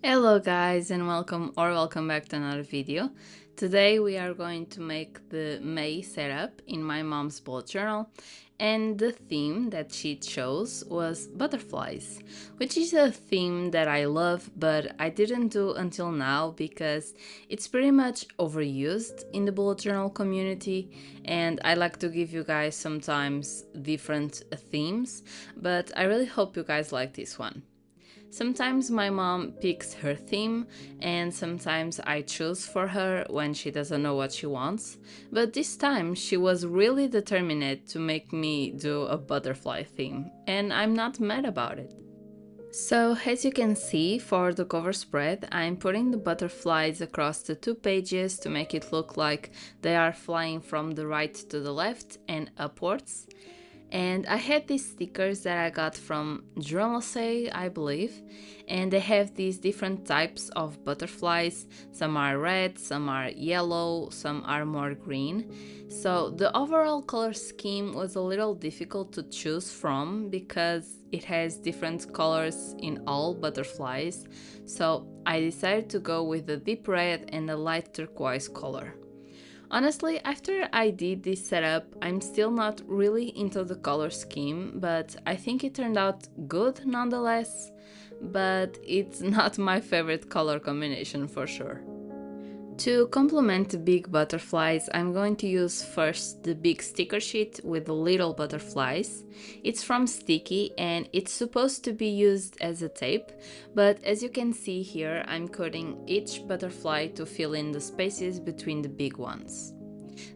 Hello guys and welcome back to another video. Today we are going to make the May setup in my mom's bullet journal, and the theme that she chose was butterflies, which is a theme that I love but I didn't do until now because it's pretty much overused in the bullet journal community, and I like to give you guys sometimes different themes, but I really hope you guys like this one. Sometimes my mom picks her theme, and sometimes I choose for her when she doesn't know what she wants, but this time she was really determined to make me do a butterfly theme, and I'm not mad about it. So, as you can see, for the cover spread, I'm putting the butterflies across the two pages to make it look like they are flying from the right to the left and upwards. And I had these stickers that I got from Journal, I believe, and they have these different types of butterflies. Some are red, some are yellow, some are more green. So the overall color scheme was a little difficult to choose from because it has different colors in all butterflies. So I decided to go with the deep red and the light turquoise color. Honestly, after I did this setup, I'm still not really into the color scheme, but I think it turned out good nonetheless, but it's not my favorite color combination for sure. To complement the big butterflies, I'm going to use first the big sticker sheet with the little butterflies. It's from Sticky and it's supposed to be used as a tape, but as you can see here, I'm cutting each butterfly to fill in the spaces between the big ones.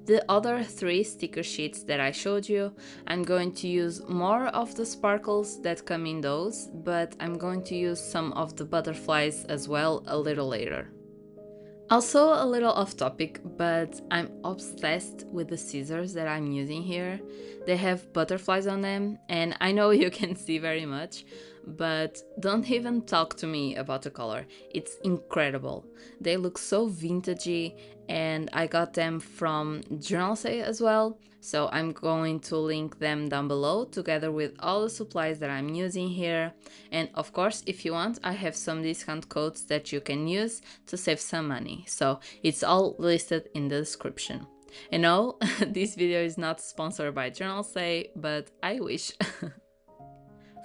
The other three sticker sheets that I showed you, I'm going to use more of the sparkles that come in those, but I'm going to use some of the butterflies as well a little later. Also, a little off topic, but I'm obsessed with the scissors that I'm using here. They have butterflies on them, and I know you can see very much, but don't even talk to me about the color. It's incredible. They look so vintagey, and I got them from Journal as well, so I'm going to link them down below together with all the supplies that I'm using here. And of course, if you want, I have some discount codes that you can use to save some money, so it's all listed in the description. And no, this video is not sponsored by Journal, but I wish.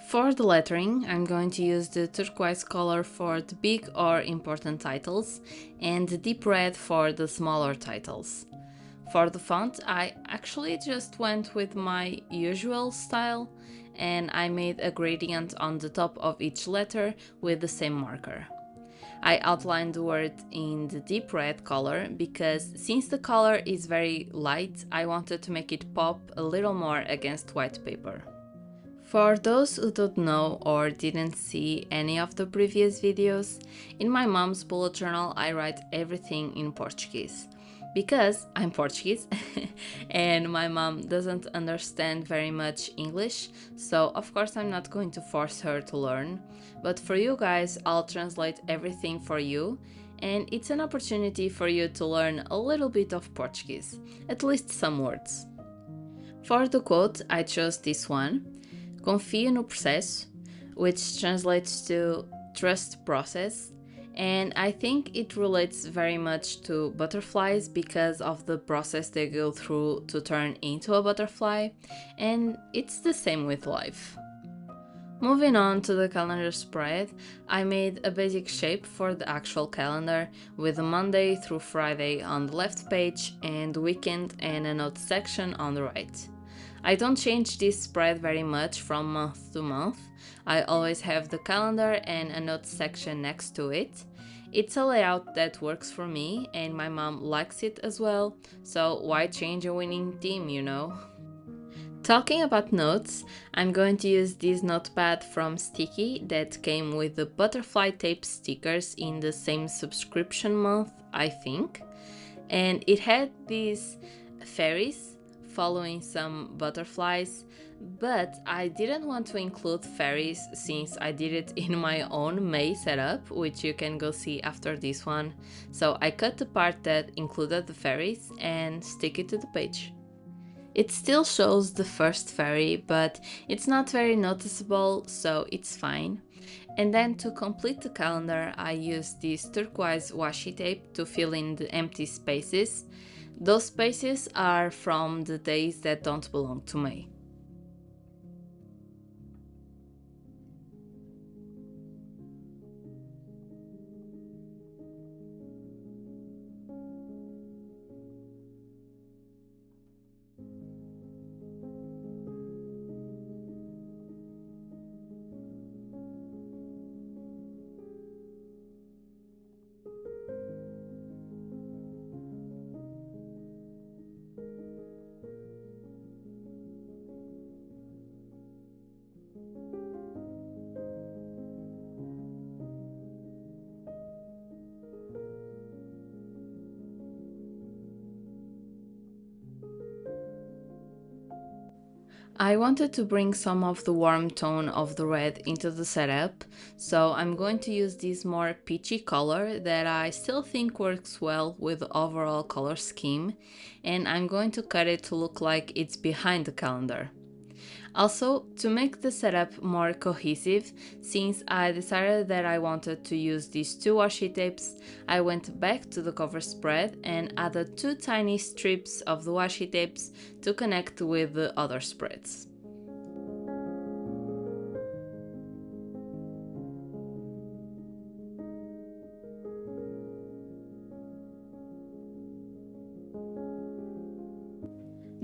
For the lettering, I'm going to use the turquoise color for the big or important titles and the deep red for the smaller titles. For the font, I actually just went with my usual style and I made a gradient on the top of each letter with the same marker. I outlined the word in the deep red color because since the color is very light, I wanted to make it pop a little more against white paper. For those who don't know or didn't see any of the previous videos, in my mom's bullet journal I write everything in Portuguese. Because I'm Portuguese and my mom doesn't understand very much English, so of course I'm not going to force her to learn. But for you guys, I'll translate everything for you, and it's an opportunity for you to learn a little bit of Portuguese, at least some words. For the quote, I chose this one. Confio no processo, which translates to trust process, and I think it relates very much to butterflies because of the process they go through to turn into a butterfly, and it's the same with life. Moving on to the calendar spread, I made a basic shape for the actual calendar with a Monday through Friday on the left page and the weekend and a notes section on the right. I don't change this spread very much from month to month. I always have the calendar and a notes section next to it. It's a layout that works for me and my mom likes it as well, so why change a winning team, you know? Talking about notes, I'm going to use this notepad from Sticky that came with the butterfly tape stickers in the same subscription month, I think. And it had these fairies following some butterflies, but I didn't want to include fairies since I did it in my own May setup, which you can go see after this one. So I cut the part that included the fairies and stick it to the page. It still shows the first fairy, but it's not very noticeable, so it's fine. And then to complete the calendar, I used this turquoise washi tape to fill in the empty spaces. Those spaces are from the days that don't belong to May. I wanted to bring some of the warm tone of the red into the setup, so I'm going to use this more peachy color that I still think works well with the overall color scheme, and I'm going to cut it to look like it's behind the calendar. Also, to make the setup more cohesive, since I decided that I wanted to use these two washi tapes, I went back to the cover spread and added two tiny strips of the washi tapes to connect with the other spreads.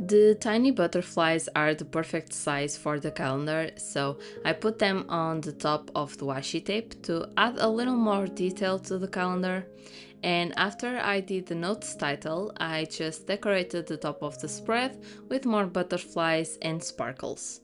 The tiny butterflies are the perfect size for the calendar, so I put them on the top of the washi tape to add a little more detail to the calendar. And after I did the notes title, I just decorated the top of the spread with more butterflies and sparkles.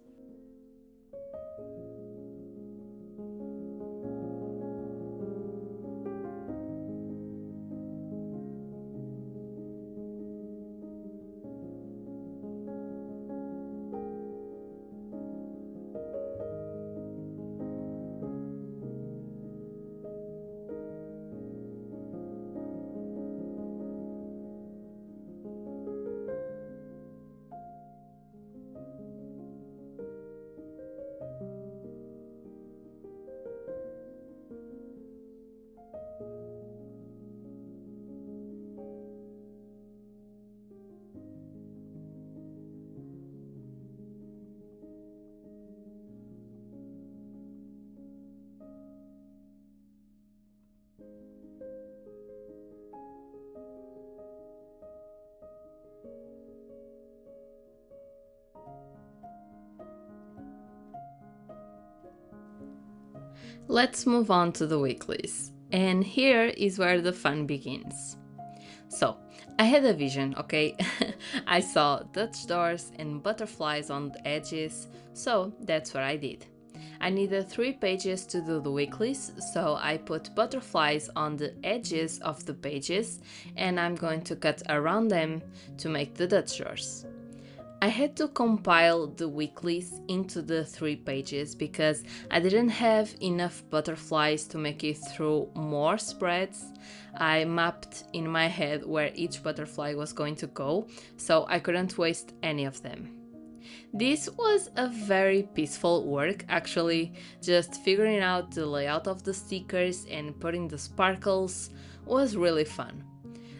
Let's move on to the weeklies. And here is where the fun begins. So, I had a vision, okay? I saw Dutch doors and butterflies on the edges, so that's what I did. I needed 3 pages to do the weeklies, so I put butterflies on the edges of the pages and I'm going to cut around them to make the Dutch doors. I had to compile the weeklies into the 3 pages because I didn't have enough butterflies to make it through more spreads. I mapped in my head where each butterfly was going to go, so I couldn't waste any of them. This was a very peaceful work actually, just figuring out the layout of the stickers and putting the sparkles was really fun.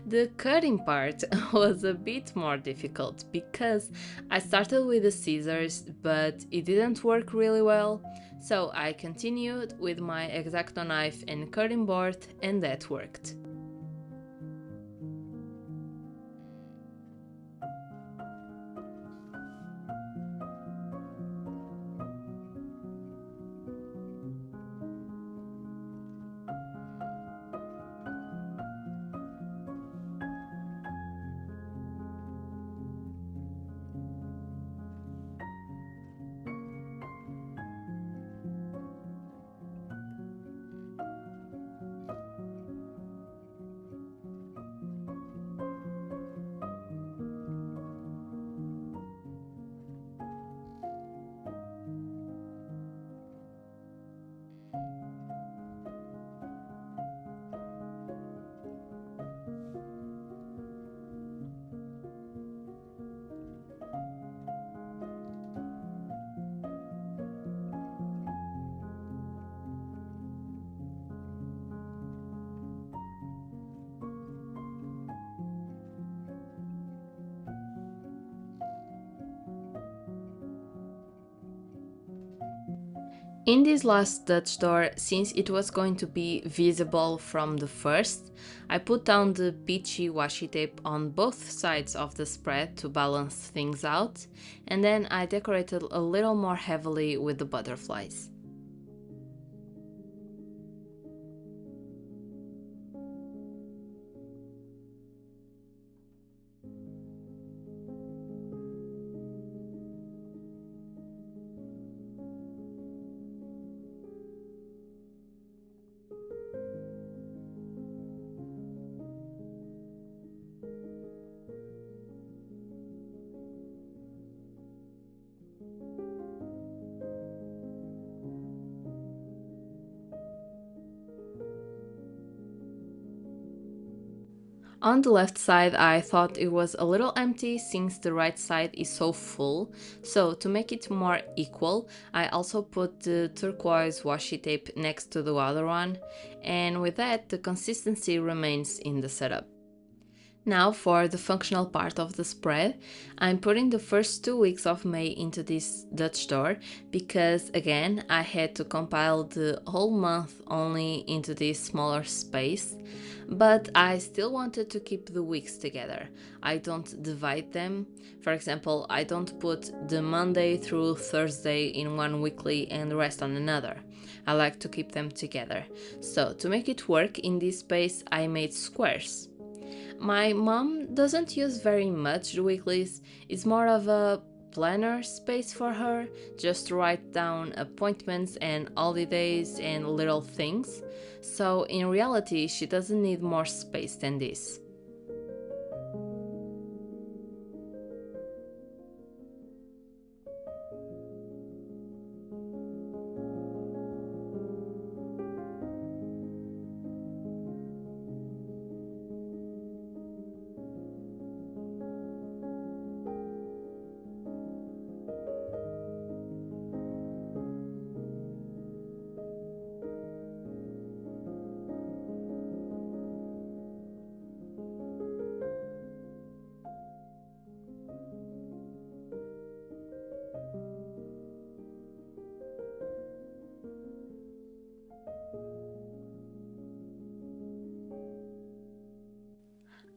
The cutting part was a bit more difficult because I started with the scissors but it didn't work really well, so I continued with my X-Acto knife and cutting board and that worked. In this last Dutch door, since it was going to be visible from the first, I put down the peachy washi tape on both sides of the spread to balance things out, and then I decorated a little more heavily with the butterflies. On the left side, I thought it was a little empty since the right side is so full, so to make it more equal, I also put the turquoise washi tape next to the other one, and with that the consistency remains in the setup. Now for the functional part of the spread, I'm putting the first 2 weeks of May into this Dutch door because again I had to compile the whole month only into this smaller space, but I still wanted to keep the weeks together. I don't divide them. For example, I don't put the Monday through Thursday in one weekly and the rest on another. I like to keep them together. So to make it work in this space, I made squares. My mom doesn't use very much the weeklies, it's more of a planner space for her, just to write down appointments and holidays and little things. So in reality, she doesn't need more space than this.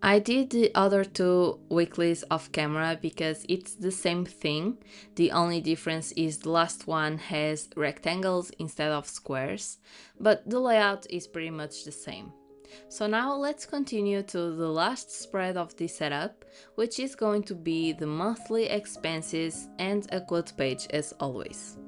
I did the other two weeklies off camera because it's the same thing. The only difference is the last one has rectangles instead of squares, but the layout is pretty much the same. So now let's continue to the last spread of this setup, which is going to be the monthly expenses and a quote page as always.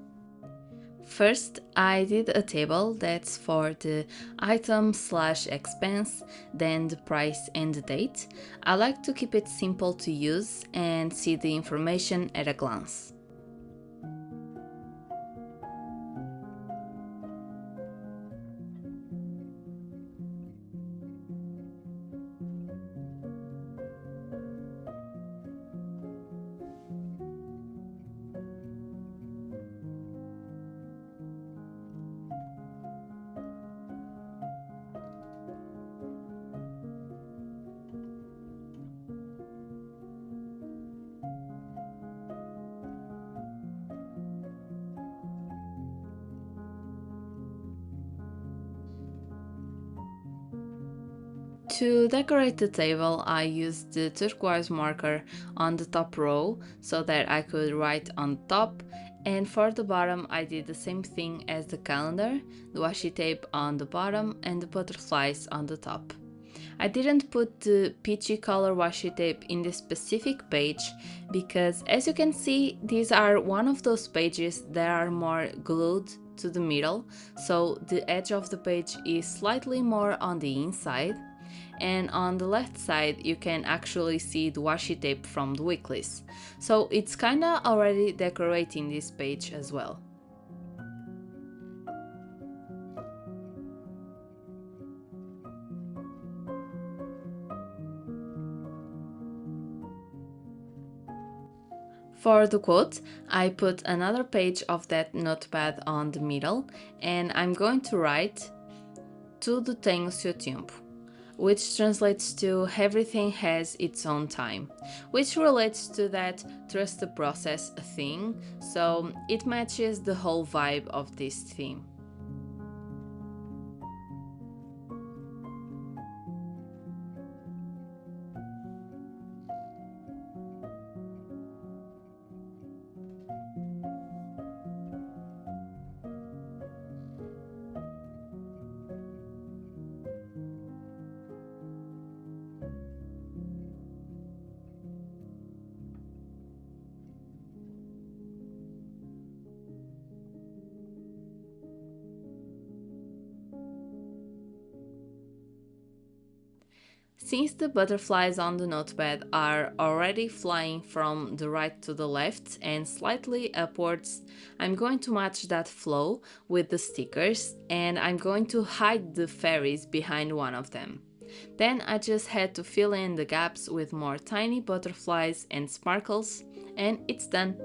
First, I did a table that's for the item/expense, then the price and the date. I like to keep it simple to use and see the information at a glance. To decorate the table, I used the turquoise marker on the top row so that I could write on top, and for the bottom I did the same thing as the calendar, the washi tape on the bottom and the butterflies on the top. I didn't put the peachy color washi tape in this specific page because, as you can see, these are one of those pages that are more glued to the middle, so the edge of the page is slightly more on the inside, and on the left side you can actually see the washi tape from the weeklies, so it's kinda already decorating this page as well. For the quote, I put another page of that notepad on the middle and I'm going to write: Tudo tem o seu tempo. which translates to everything has its own time, which relates to that trust the process thing, so it matches the whole vibe of this theme. Since the butterflies on the notepad are already flying from the right to the left and slightly upwards, I'm going to match that flow with the stickers and I'm going to hide the fairies behind one of them. Then I just had to fill in the gaps with more tiny butterflies and sparkles, and it's done.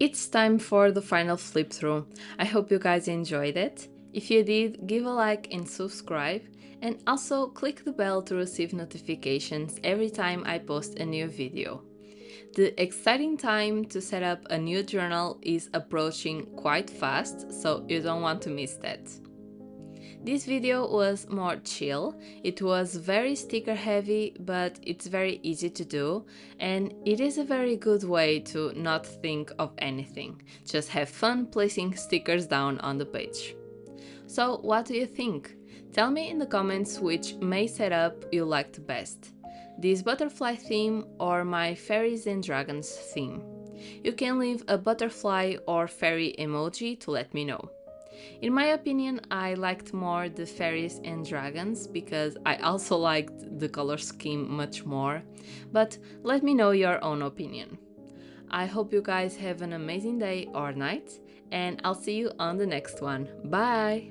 It's time for the final flip through. I hope you guys enjoyed it. If you did, give a like and subscribe, and also click the bell to receive notifications every time I post a new video. The exciting time to set up a new journal is approaching quite fast, so you don't want to miss that. This video was more chill. It was very sticker heavy, but it's very easy to do, and it is a very good way to not think of anything. Just have fun placing stickers down on the page. So what do you think? Tell me in the comments which May setup you liked best. This butterfly theme or my fairies and dragons theme. You can leave a butterfly or fairy emoji to let me know. In my opinion, I liked more the fairies and dragons because I also liked the color scheme much more, but let me know your own opinion. I hope you guys have an amazing day or night, and I'll see you on the next one. Bye!